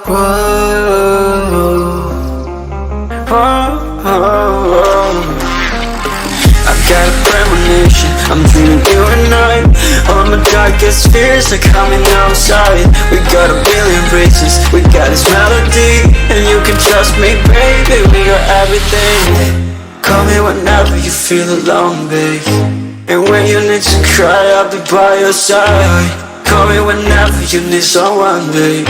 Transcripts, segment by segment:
Whoa, I've got a premonition, I'm dreaming you and I. All my darkest fears are coming outside. We got a billion races, we got this melody, and you can trust me, baby, we got everything. Call me whenever you feel alone, babe, and when you need to cry, I'll be by your side. Call me whenever you need someone, babe,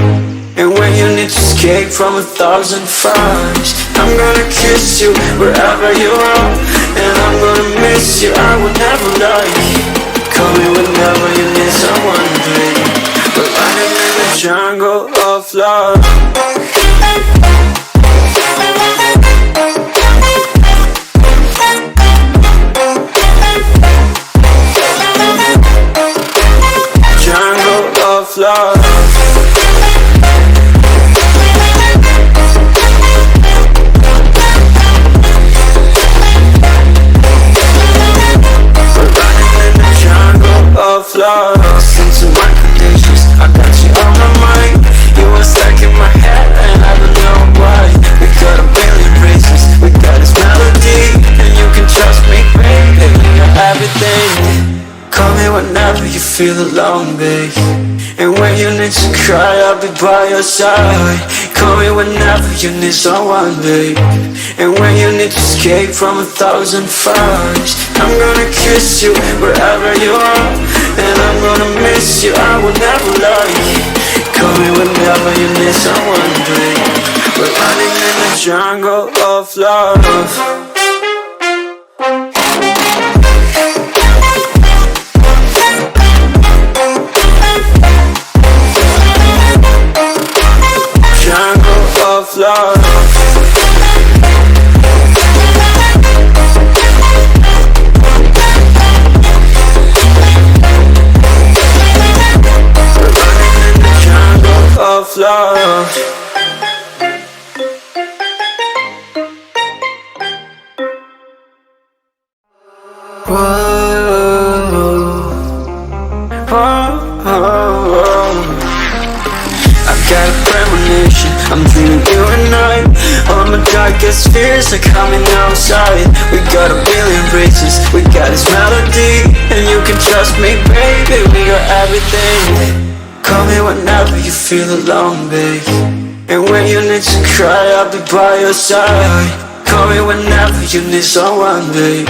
and when you need to escape from 1,000 fires. I'm gonna kiss you wherever you are, and I'm gonna miss you, I will never lie. Call me whenever you need someone, babe. We're running in the jungle of love. Jungle of love. Of love, listen to my conditions, I got you on my mind. You are stuck in my head and I don't know why. We got a billion races, we got this melody, and you can trust me, baby, we got everything. Call me whenever you feel alone, babe, and when you need to cry, I'll be by your side. Call me whenever you need someone, babe, and when you need to escape from 1,000 fires. I'm gonna kiss you wherever you are, and I'm gonna miss you, I will never lie. Call me whenever you need someone, babe. We're running in the jungle of love. Of love. We're running in the jungle of love. I've got a premonition, I'm dreaming you and I. All my darkest fears are coming outside. We got a billion races, we got this melody, and you can trust me, baby, we got everything. Call me whenever you feel alone, babe, and when you need to cry, I'll be by your side. Call me whenever you need someone, babe,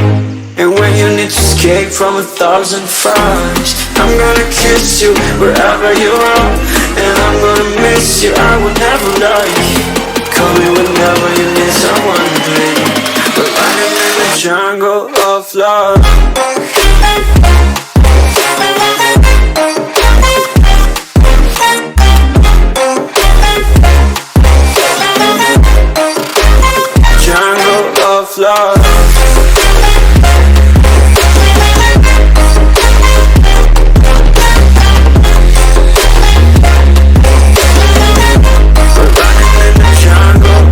and when you need to escape from 1,000 fires. I'm gonna kiss you wherever you are, and I'm gonna miss you, I will never lie. Call me whenever you need someone, babe. We're running in the jungle of love. Jungle of love.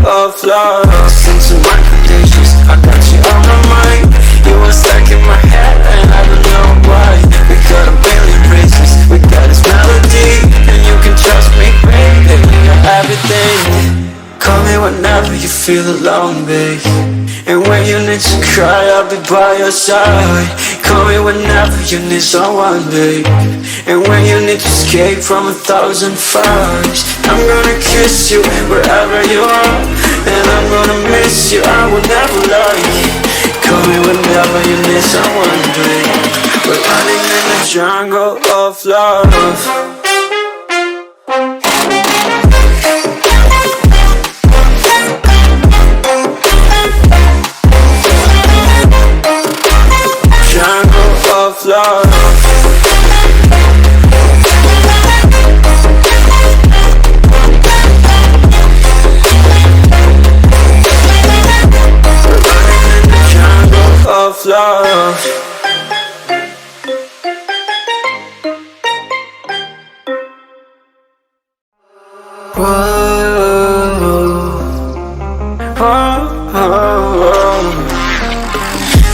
Of love, listen to my conditions, I got you on my mind. You are stuck in my head and I don't know why. We got a billion races, we got this melody, and you can trust me, baby, we got everything. Call me whenever you feel alone, babe, and when you need to cry, I'll be by your side. Call me whenever you need someone, babe, and when you need to escape from 1,000 fires. I'm gonna kiss you wherever you are, and I'm gonna miss you, I will never lie. Call me whenever you need someone, babe. We're running in the jungle of love. Of love. We're running in the jungle of love.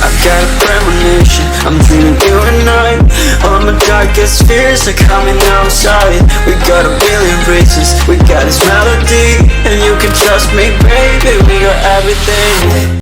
I've got a premonition, I'm dreaming you and I. All my darkest fears are coming outside. We got a billion races, we got this